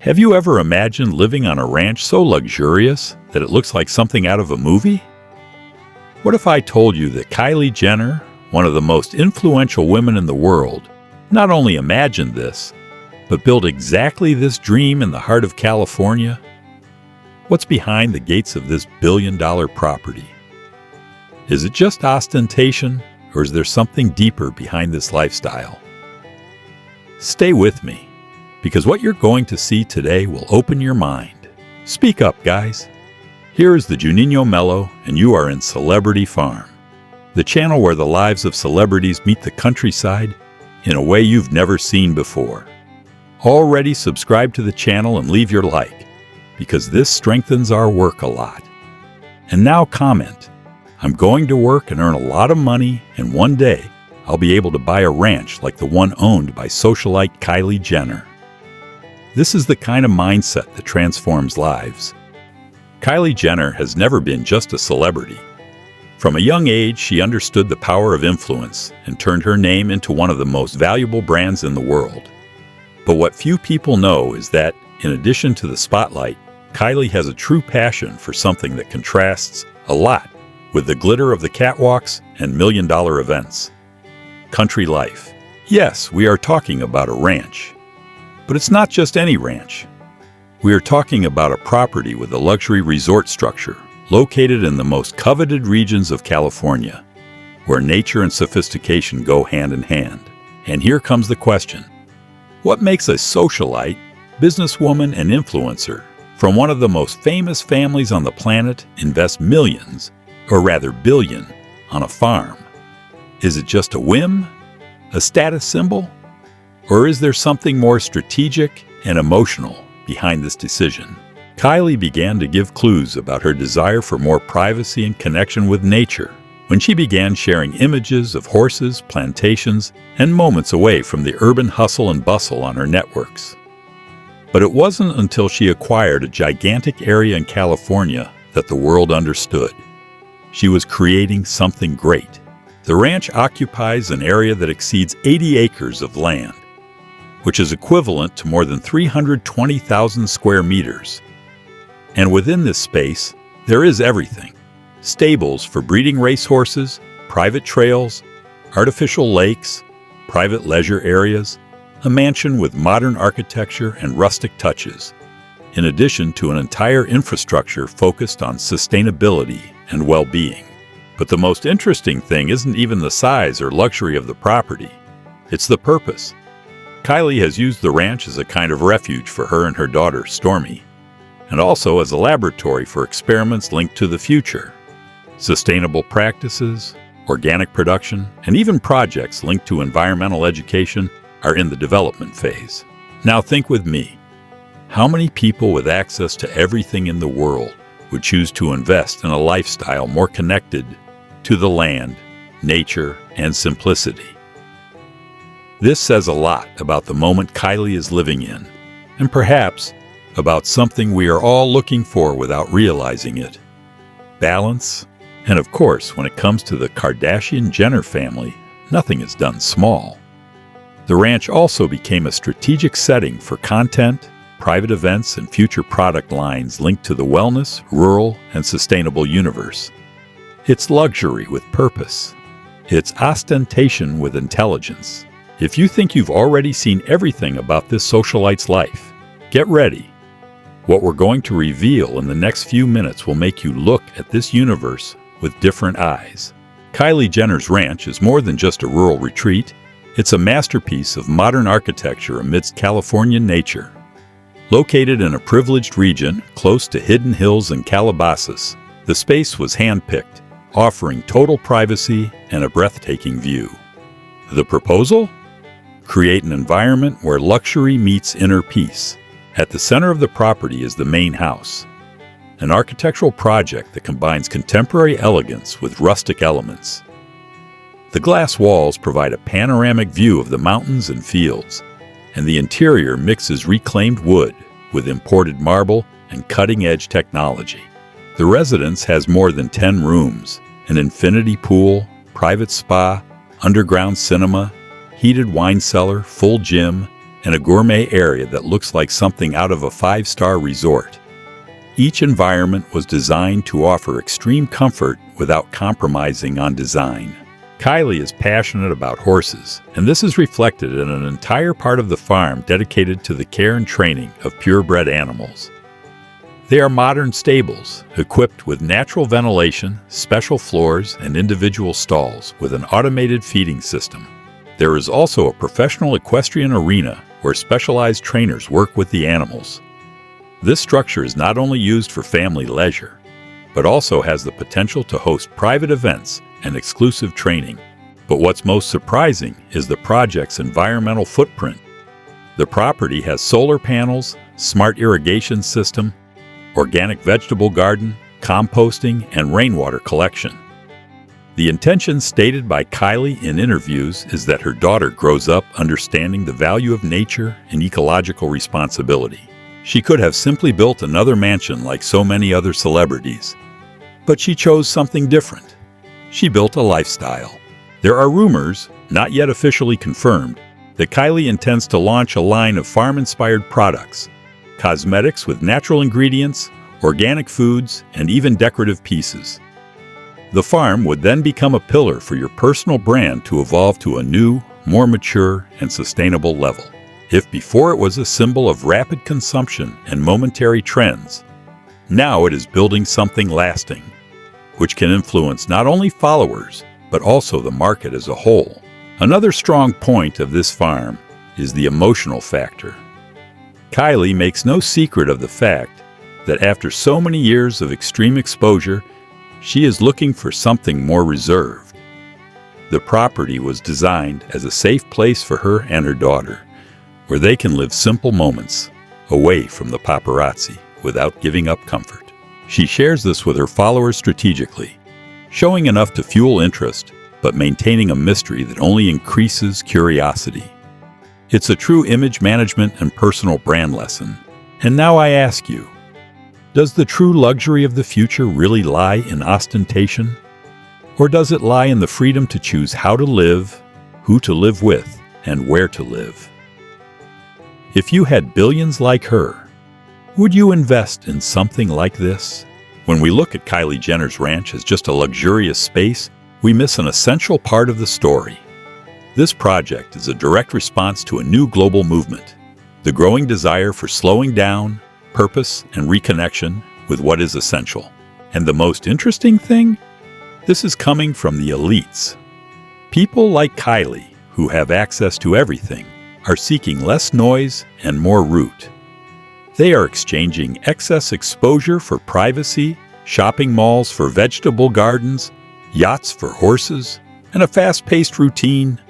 Have you ever imagined living on a ranch so luxurious that it looks like something out of a movie? What if I told you that Kylie Jenner, one of the most influential women in the world, not only imagined this, but built exactly this dream in the heart of California? What's behind the gates of this billion-dollar property? Is it just ostentation, or is there something deeper behind this lifestyle? Stay with me, because what you're going to see today will open your mind. Speak up, guys. Here is the Juninho Mello, and you are in Celebrity Farm, the channel where the lives of celebrities meet the countryside in a way you've never seen before. Already subscribe to the channel and leave your like, because this strengthens our work a lot. And now comment, I'm going to work and earn a lot of money, and one day I'll be able to buy a ranch like the one owned by socialite Kylie Jenner. This is the kind of mindset that transforms lives. Kylie Jenner has never been just a celebrity. From a young age, she understood the power of influence and turned her name into one of the most valuable brands in the world. But what few people know is that, in addition to the spotlight, Kylie has a true passion for something that contrasts a lot with the glitter of the catwalks and million-dollar events. Country life. Yes, we are talking about a ranch. But it's not just any ranch. We are talking about a property with a luxury resort structure located in the most coveted regions of California, where nature and sophistication go hand in hand. And here comes the question. What makes a socialite, businesswoman, and influencer from one of the most famous families on the planet invest millions, or rather billion, on a farm? Is it just a whim? A status symbol? Or is there something more strategic and emotional behind this decision? Kylie began to give clues about her desire for more privacy and connection with nature when she began sharing images of horses, plantations, and moments away from the urban hustle and bustle on her networks. But it wasn't until she acquired a gigantic area in California that the world understood. She was creating something great. The ranch occupies an area that exceeds 80 acres of land, which is equivalent to more than 320,000 square meters. And within this space, there is everything. Stables for breeding racehorses, private trails, artificial lakes, private leisure areas, a mansion with modern architecture and rustic touches, in addition to an entire infrastructure focused on sustainability and well-being. But the most interesting thing isn't even the size or luxury of the property. It's the purpose. Kylie has used the ranch as a kind of refuge for her and her daughter, Stormy, and also as a laboratory for experiments linked to the future. Sustainable practices, organic production, and even projects linked to environmental education are in the development phase. Now think with me. How many people with access to everything in the world would choose to invest in a lifestyle more connected to the land, nature, and simplicity? This says a lot about the moment Kylie is living in, and perhaps about something we are all looking for without realizing it. Balance. And of course, when it comes to the Kardashian-Jenner family, nothing is done small. The ranch also became a strategic setting for content, private events, and future product lines linked to the wellness, rural, and sustainable universe. It's luxury with purpose. It's ostentation with intelligence. If you think you've already seen everything about this socialite's life, get ready. What we're going to reveal in the next few minutes will make you look at this universe with different eyes. Kylie Jenner's ranch is more than just a rural retreat. It's a masterpiece of modern architecture amidst Californian nature. Located in a privileged region close to hidden hills and Calabasas, the space was handpicked, offering total privacy and a breathtaking view. The proposal? Create an environment where luxury meets inner peace. At the center of the property is the main house, an architectural project that combines contemporary elegance with rustic elements. The glass walls provide a panoramic view of the mountains and fields, and the interior mixes reclaimed wood with imported marble and cutting-edge technology. The residence has more than 10 rooms, an infinity pool, private spa, underground cinema, heated wine cellar, full gym, and a gourmet area that looks like something out of a five-star resort. Each environment was designed to offer extreme comfort without compromising on design. Kylie is passionate about horses, and this is reflected in an entire part of the farm dedicated to the care and training of purebred animals. They are modern stables, equipped with natural ventilation, special floors, and individual stalls with an automated feeding system. There is also a professional equestrian arena where specialized trainers work with the animals. This structure is not only used for family leisure, but also has the potential to host private events and exclusive training. But what's most surprising is the project's environmental footprint. The property has solar panels, smart irrigation system, organic vegetable garden, composting, and rainwater collection. The intention stated by Kylie in interviews is that her daughter grows up understanding the value of nature and ecological responsibility. She could have simply built another mansion like so many other celebrities, but she chose something different. She built a lifestyle. There are rumors, not yet officially confirmed, that Kylie intends to launch a line of farm-inspired products, cosmetics with natural ingredients, organic foods, and even decorative pieces. The farm would then become a pillar for your personal brand to evolve to a new, more mature, and sustainable level. If before it was a symbol of rapid consumption and momentary trends, now it is building something lasting, which can influence not only followers, but also the market as a whole. Another strong point of this farm is the emotional factor. Kylie makes no secret of the fact that after so many years of extreme exposure, she is looking for something more reserved. The property was designed as a safe place for her and her daughter, where they can live simple moments away from the paparazzi without giving up comfort. She shares this with her followers strategically, showing enough to fuel interest, but maintaining a mystery that only increases curiosity. It's a true image management and personal brand lesson. And now I ask you, does the true luxury of the future really lie in ostentation? Or does it lie in the freedom to choose how to live, who to live with, and where to live? If you had billions like her, would you invest in something like this? When we look at Kylie Jenner's ranch as just a luxurious space, we miss an essential part of the story. This project is a direct response to a new global movement, the growing desire for slowing down, purpose, and reconnection with what is essential. And the most interesting thing? This is coming from the elites. People like Kylie, who have access to everything, are seeking less noise and more root. They are exchanging excess exposure for privacy, shopping malls for vegetable gardens, yachts for horses, and a fast-paced routine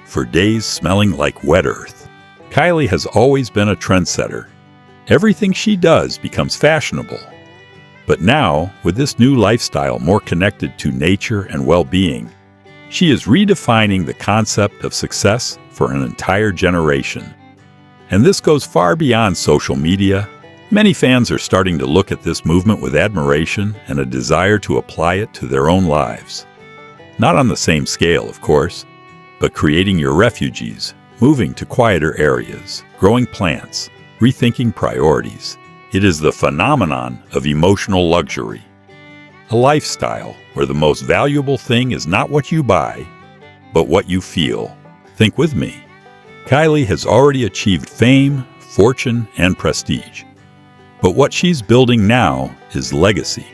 for days smelling like wet earth. Kylie has always been a trendsetter. Everything she does becomes fashionable. But now, with this new lifestyle more connected to nature and well-being, she is redefining the concept of success for an entire generation. And this goes far beyond social media. Many fans are starting to look at this movement with admiration and a desire to apply it to their own lives. Not on the same scale, of course, but creating your refuges, moving to quieter areas, growing plants, rethinking priorities. It is the phenomenon of emotional luxury. A lifestyle where the most valuable thing is not what you buy, but what you feel. Think with me. Kylie has already achieved fame, fortune, and prestige. But what she's building now is legacy.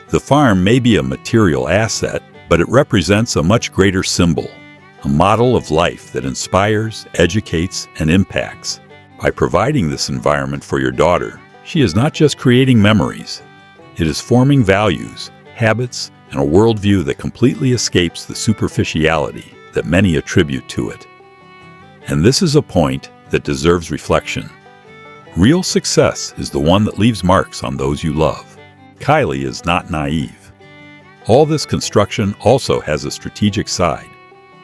The farm may be a material asset, but it represents a much greater symbol, a model of life that inspires, educates, and impacts. By providing this environment for your daughter, she is not just creating memories. It is forming values, habits, and a worldview that completely escapes the superficiality that many attribute to it. And this is a point that deserves reflection. Real success is the one that leaves marks on those you love. Kylie is not naive. All this construction also has a strategic side.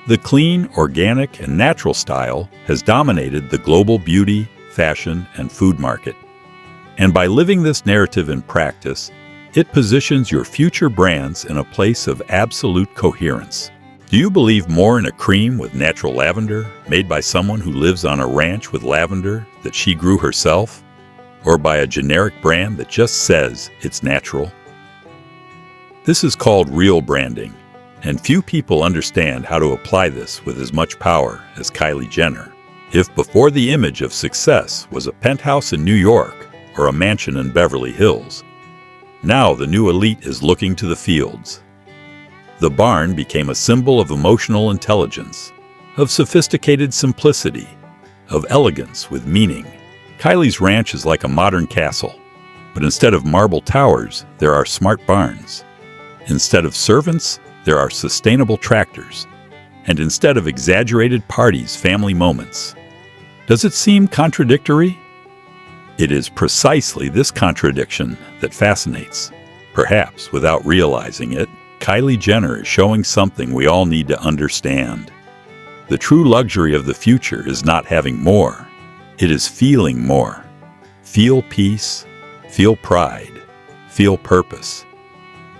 The clean, organic, and natural style has dominated the global beauty, fashion, and food market. And by living this narrative in practice, it positions your future brands in a place of absolute coherence. Do you believe more in a cream with natural lavender made by someone who lives on a ranch with lavender that she grew herself, or by a generic brand that just says it's natural? This is called real branding, and few people understand how to apply this with as much power as Kylie Jenner. If before the image of success was a penthouse in New York or a mansion in Beverly Hills, now the new elite is looking to the fields. The barn became a symbol of emotional intelligence, of sophisticated simplicity, of elegance with meaning. Kylie's ranch is like a modern castle, but instead of marble towers, there are smart barns. Instead of servants, there are sustainable tractors. And instead of exaggerated parties, family moments. Does it seem contradictory? It is precisely this contradiction that fascinates. Perhaps without realizing it, Kylie Jenner is showing something we all need to understand. The true luxury of the future is not having more. It is feeling more. Feel peace, feel pride, feel purpose.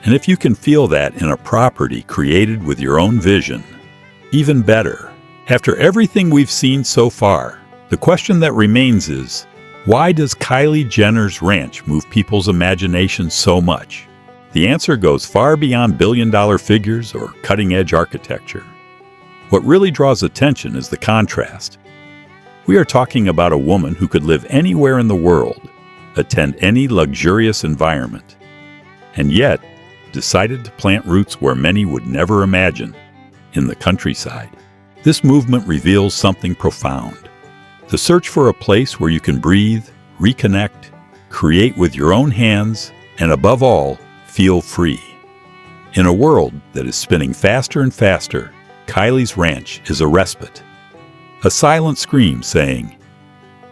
And if you can feel that in a property created with your own vision, even better. After everything we've seen so far, the question that remains is, why does Kylie Jenner's ranch move people's imagination so much? The answer goes far beyond billion-dollar figures or cutting-edge architecture. What really draws attention is the contrast. We are talking about a woman who could live anywhere in the world, attend any luxurious environment, and yet decided to plant roots where many would never imagine, in the countryside. This movement reveals something profound. The search for a place where you can breathe, reconnect, create with your own hands, and above all, feel free. In a world that is spinning faster and faster, Kylie's ranch is a respite. A silent scream saying,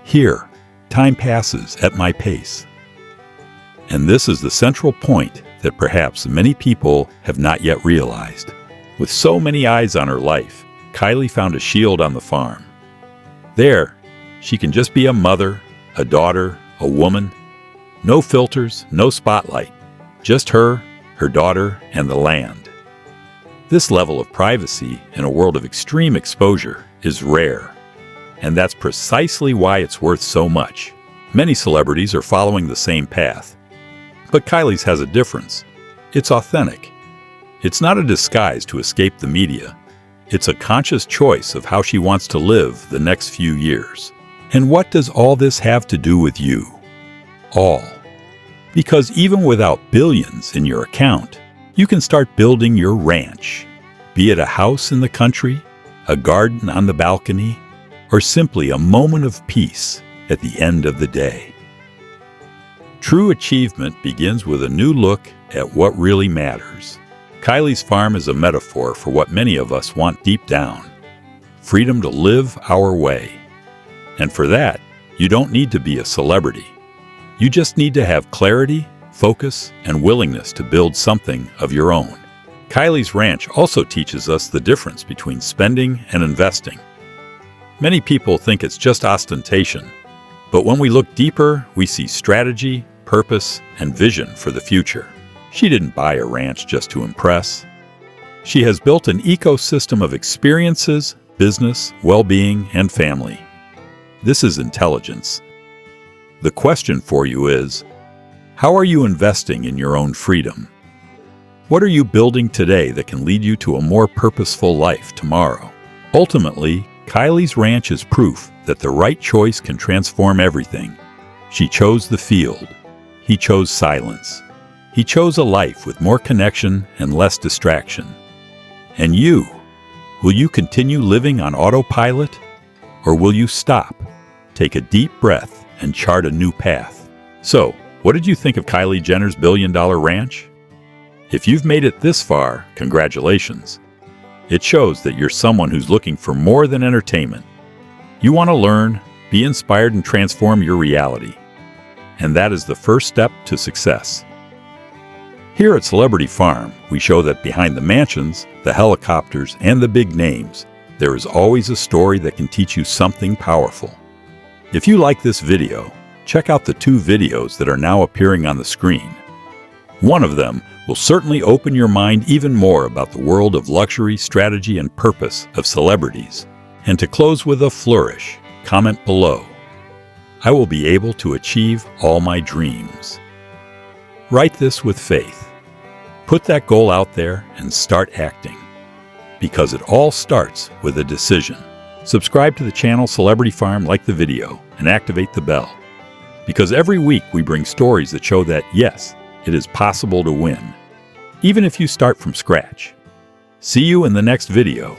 "Here, time passes at my pace." And this is the central point that perhaps many people have not yet realized. With so many eyes on her life, Kylie found a shield on the farm. There, she can just be a mother, a daughter, a woman. No filters, no spotlight. Just her, her daughter, and the land. This level of privacy in a world of extreme exposure is rare. And that's precisely why it's worth so much. Many celebrities are following the same path. But Kylie's has a difference. It's authentic. It's not a disguise to escape the media. It's a conscious choice of how she wants to live the next few years. And what does all this have to do with you? All. Because even without billions in your account, you can start building your ranch. Be it a house in the country, a garden on the balcony, or simply a moment of peace at the end of the day. True achievement begins with a new look at what really matters. Kylie's farm is a metaphor for what many of us want deep down. Freedom to live our way. And for that, you don't need to be a celebrity. You just need to have clarity, focus, and willingness to build something of your own. Kylie's ranch also teaches us the difference between spending and investing. Many people think it's just ostentation, but when we look deeper, we see strategy, purpose, and vision for the future. She didn't buy a ranch just to impress. She has built an ecosystem of experiences, business, well-being, and family. This is intelligence. The question for you is, how are you investing in your own freedom? What are you building today that can lead you to a more purposeful life tomorrow? Ultimately, Kylie's ranch is proof that the right choice can transform everything. She chose the field. He chose silence. He chose a life with more connection and less distraction. And you? Will you continue living on autopilot? Or will you stop, take a deep breath, and chart a new path? So, what did you think of Kylie Jenner's billion-dollar ranch? If you've made it this far, congratulations. It shows that you're someone who's looking for more than entertainment. You want to learn, be inspired, and transform your reality. And that is the first step to success. Here at Celebrity Farm, we show that behind the mansions, the helicopters, and the big names, there is always a story that can teach you something powerful. If you like this video, check out the 2 videos that are now appearing on the screen. One of them will certainly open your mind even more about the world of luxury, strategy, and purpose of celebrities. And to close with a flourish, comment below. I will be able to achieve all my dreams. Write this with faith. Put that goal out there and start acting. Because it all starts with a decision. Subscribe to the channel Celebrity Farm, like the video, and activate the bell. Because every week we bring stories that show that, yes, it is possible to win, even if you start from scratch. See you in the next video.